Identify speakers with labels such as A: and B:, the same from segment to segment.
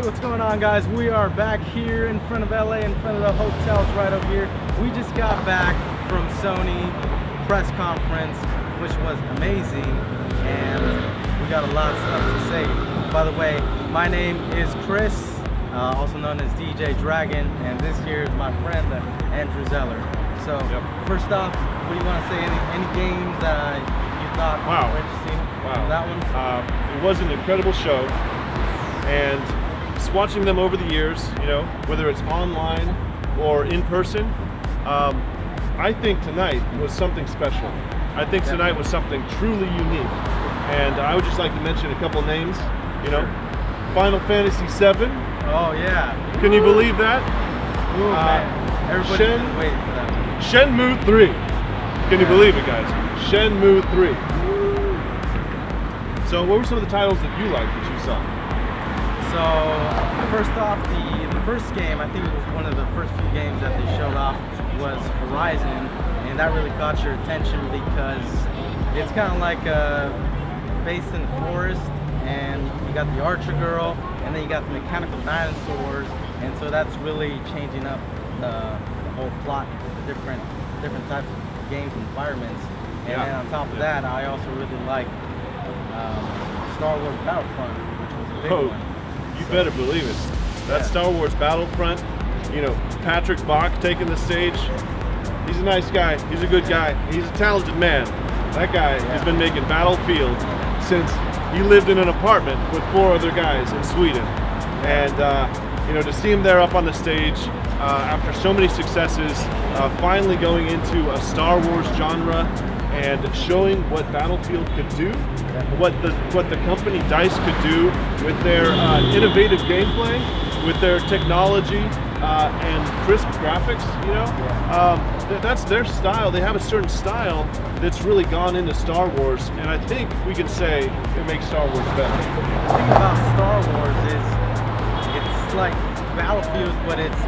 A: what's going on, guys? We are back here in front of LA, in front of the hotels right over here. We just got back from Sony Press Conference, which was amazing, and we got a lot of stuff to say. By the way, my name is Chris, also known as DJ Dragon, and this here is my friend Andrew Zeller. So, First off, what do you want to say? Any games that you thought were interesting?
B: Wow.
A: That one?
B: It was an incredible show, and just watching them over the years, whether it's online or in person, I think tonight was something special. I think tonight was something truly unique, and I would just like to mention a couple names. Final Fantasy VII.
A: Oh yeah.
B: Can you believe that?
A: Ooh, man. Everybody's been waiting for that.
B: Shenmue 3. Can you believe it, guys? Shenmue 3. So what were some of the titles that you liked that you saw?
A: So first off, the first game, I think it was one of the first few games that they showed off, was Horizon, and that really caught your attention because it's kind of like based in the forest, and you got the archer girl, and then you got the mechanical dinosaurs, and so that's really changing up the whole plot with the different types of games and environments. And then on top of that, I also really like Star Wars Battlefront, which was a big one.
B: You better believe it. That Star Wars Battlefront, Patrick Bach taking the stage. He's a nice guy. He's a good guy. He's a talented man. That guy has been making Battlefield since he lived in an apartment with 4 other guys in Sweden. And to see him there up on the stage after so many successes, finally going into a Star Wars genre and showing what Battlefield could do, what the company DICE could do with their innovative gameplay, with their technology and crisp graphics. That's their style. They have a certain style that's really gone into Star Wars, and I think we can say it makes Star Wars better.
A: The thing about Star Wars is it's like Battlefield, but it's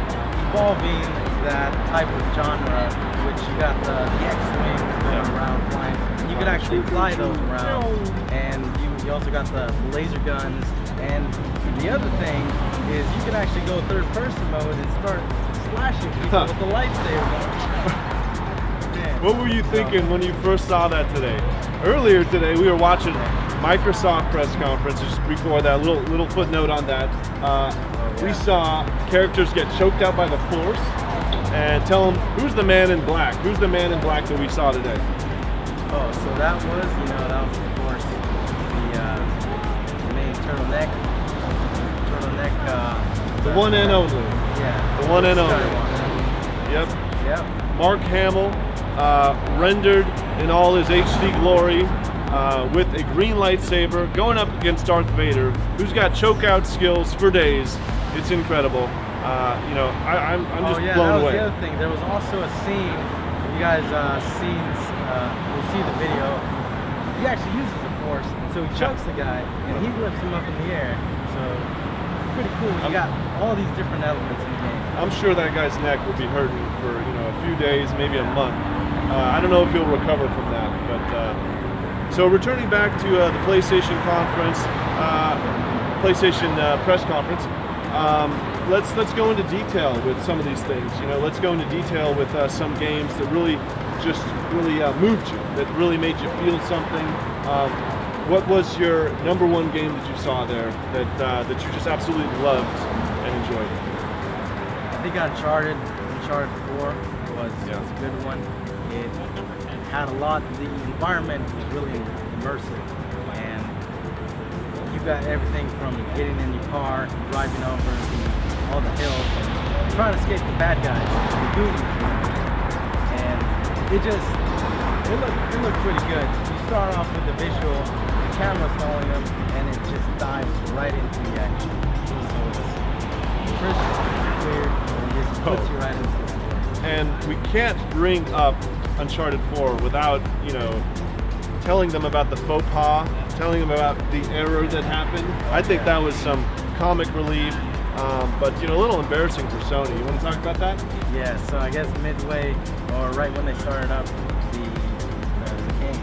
A: evolving that type of genre, which you got the X-Wings going around flying. You could actually fly those around, and you also got the laser guns, and the other thing is you can actually go third-person mode and start slashing people with the lightsaber.
B: What were you thinking when you first saw that today? Earlier today, we were watching Microsoft Press Conference. Just before that, little footnote on that. We saw characters get choked out by the Force, and tell them, who's the man in black? Who's the man in black that we saw today?
A: Oh, so that was, of course, the main turtleneck.
B: The one and only.
A: Yeah.
B: The one and only.
A: Yep.
B: Mark Hamill, rendered in all his HD glory, with a green lightsaber, going up against Darth Vader, who's got chokeout skills for days. It's incredible. I'm just blown away.
A: That was the other thing. There was also a scene. You guys will see the video. He actually uses the Force, and so he chokes the guy, and he lifts him up in the air. So pretty cool. You got all these different elements in the game.
B: I'm sure that guy's neck will be hurting for a few days, maybe a month. I don't know if he'll recover from that, but so returning back to the PlayStation conference, PlayStation press conference. Let's go into detail with some of these things. Let's go into detail with some games that really moved you, that really made you feel something. What was your number one game that you saw there that you just absolutely loved and enjoyed?
A: I think Uncharted 4 was a good one. It had a lot. The environment was really immersive, and you got everything from getting in your car, driving over all the hills, and trying to escape the bad guys, the Goonies, and it looked pretty good. You start off with the visual, the camera's following them, and it just dives right into the action. So it's crisp, clear, and it just puts you right into the story.
B: And we can't bring up Uncharted 4 without, telling them about the faux pas, telling them about the error that happened. I think that was some comic relief, but a little embarrassing for Sony. You want to talk about that?
A: Yeah, so I guess midway, or right when they started up the game,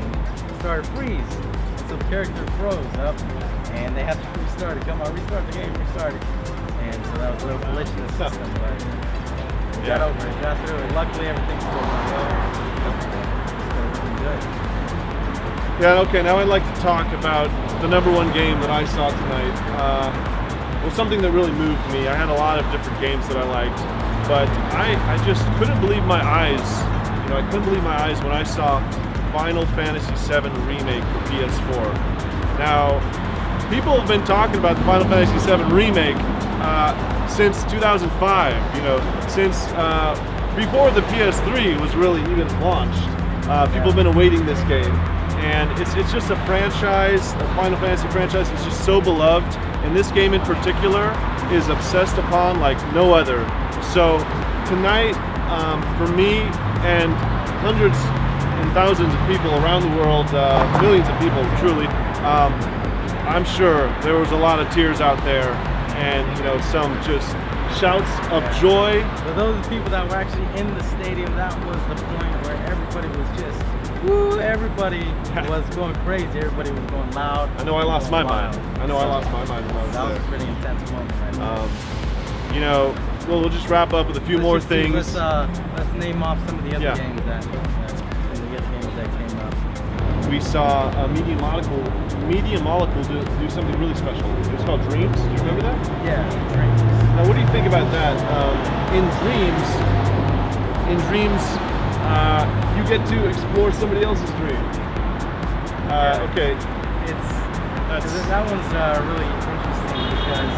A: it started to freeze. And so the character froze up, and they had to restart it. Come on, restart the game, restart it. that was a little glitch in the system, but got over it, got through it. Luckily, everything's still going well. Still looking good.
B: Yeah, okay, now I'd like to talk about the #1 game that I saw tonight. Well, something that really moved me. I had a lot of different games that I liked, but I just couldn't believe my eyes. You know, I couldn't believe my eyes when I saw Final Fantasy VII Remake for PS4. Now, people have been talking about the Final Fantasy VII Remake since 2005, you know, since before the PS3 was really even launched. People have been awaiting this game, and it's just a franchise, a Final Fantasy franchise that's just so beloved, and this game in particular is obsessed upon like no other. So tonight, for me and hundreds and thousands of people around the world, millions of people truly, I'm sure there was a lot of tears out there, and you know, some just shouts of joy.
A: For those people that were actually in the stadium, that was the point where everybody was just, woo, everybody was going crazy, everybody was going loud.
B: I know I lost my mind. I know I lost my mind when I was
A: That was
B: there.
A: a pretty intense moment right now.
B: You know, well, we'll just wrap up with a few more things.
A: Let's name off some of the other games that came out.
B: We saw Media Molecule do something really special. It was called Dreams. Do you remember that?
A: Yeah, Dreams.
B: Now, what do you think about that? In Dreams, you get to explore somebody else's dream. Okay,
A: that one's really interesting because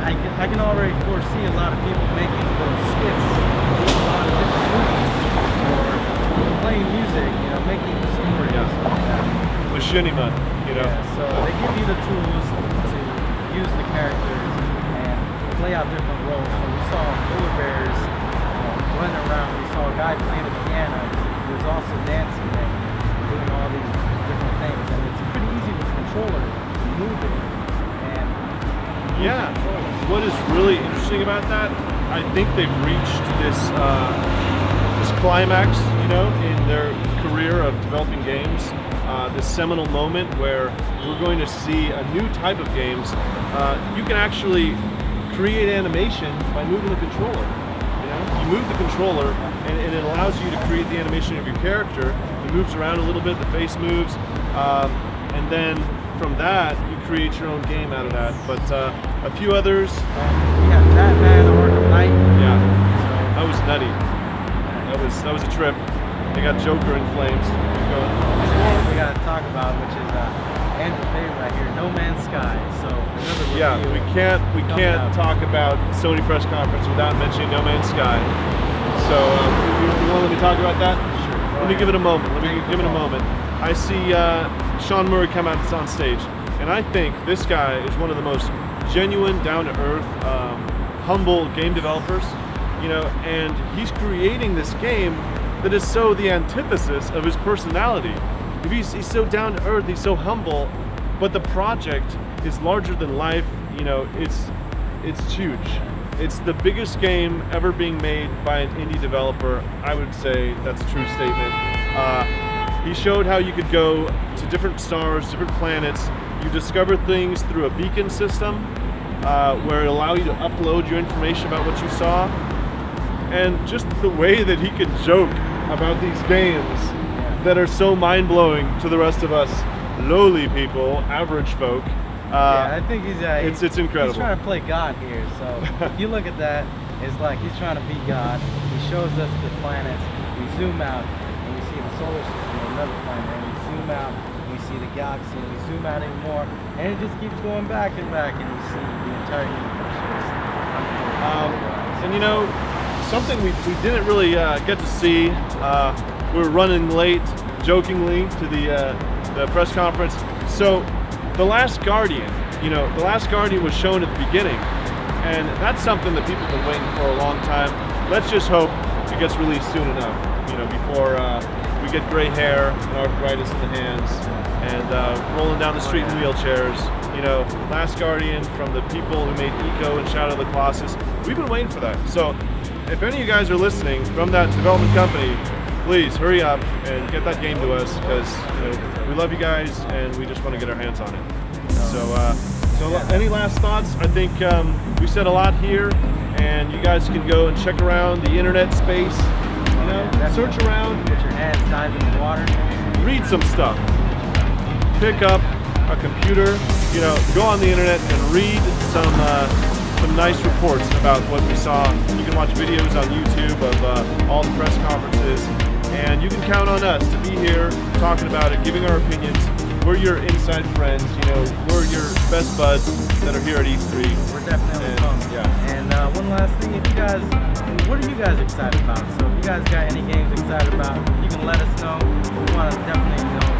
A: I can already foresee a lot of people making those skits in a lot of different movies or playing music, you know, making the story.
B: Machinima, you know.
A: Yeah, so they give you the tools to use the characters and play out different roles. So we saw polar bears running around. We saw a guy playing the piano. He was also dancing and doing all these different things. And it's pretty easy with the controller to move it. And
B: yeah, what is really interesting about that, I think they've reached this climax, you know, in their career of developing games. This seminal moment where we're going to see a new type of games. You can actually create animation by moving the controller. You know, you move the controller, and it allows you to create the animation of your character. It moves around a little bit, the face moves, and then from that you create your own game out of that. But a few others.
A: We had Batman, Arkham Knight.
B: Yeah, that was nutty. That was a trip. They got Joker in flames.
A: We gotta talk about, which is Andrew's favorite right here, No Man's Sky. So another review.
B: Yeah, we can't talk about Sony Press Conference without mentioning No Man's Sky. So you want to let me talk about that?
A: Sure.
B: Let me give it a moment. I see Sean Murray come out on stage, and I think this guy is one of the most genuine, down-to-earth, humble game developers. You know, and he's creating this game that is so the antithesis of his personality. He's so down to earth, he's so humble, but the project is larger than life. You know, it's huge. It's the biggest game ever being made by an indie developer. I would say that's a true statement. He showed how you could go to different stars, different planets. You discover things through a beacon system where it allows you to upload your information about what you saw. And just the way that he can joke about these games that are so mind-blowing to the rest of us lowly people, average folk.
A: Yeah, I think
B: it's incredible.
A: He's trying to play God here. So if you look at that, it's like he's trying to be God. He shows us the planets. We zoom out and we see the solar system of another planet. And we zoom out and we see the galaxy. And we zoom out even more. And it just keeps going back and back. And we see the entire universe just unfold.
B: And you know, something we didn't really get to see. We were running late, jokingly, to the press conference. So, The Last Guardian. You know, The Last Guardian was shown at the beginning, and that's something that people have been waiting for a long time. Let's just hope it gets released soon enough. You know, before we get gray hair and arthritis in the hands and rolling down the street in wheelchairs. You know, Last Guardian from the people who made Eco and Shadow of the Colossus. We've been waiting for that. So, if any of you guys are listening from that development company, please hurry up and get that game to us, because you know, we love you guys and we just want to get our hands on it. So So any last thoughts? I think we said a lot here, and you guys can go and check around the internet space. You know, search around.
A: Get your hands dive in the water.
B: Read some stuff. Pick up a computer. You know, go on the internet and read some nice reports about what we saw. You can watch videos on YouTube of all the press conferences, and you can count on us to be here talking about it, giving our opinions. We're your inside friends, you know, we're your best buds that are here at E3.
A: We're definitely pumped.
B: Yeah.
A: And one last thing, if you guys, what are you guys excited about? So if you guys got any games excited about, you can let us know. We want to definitely, you know,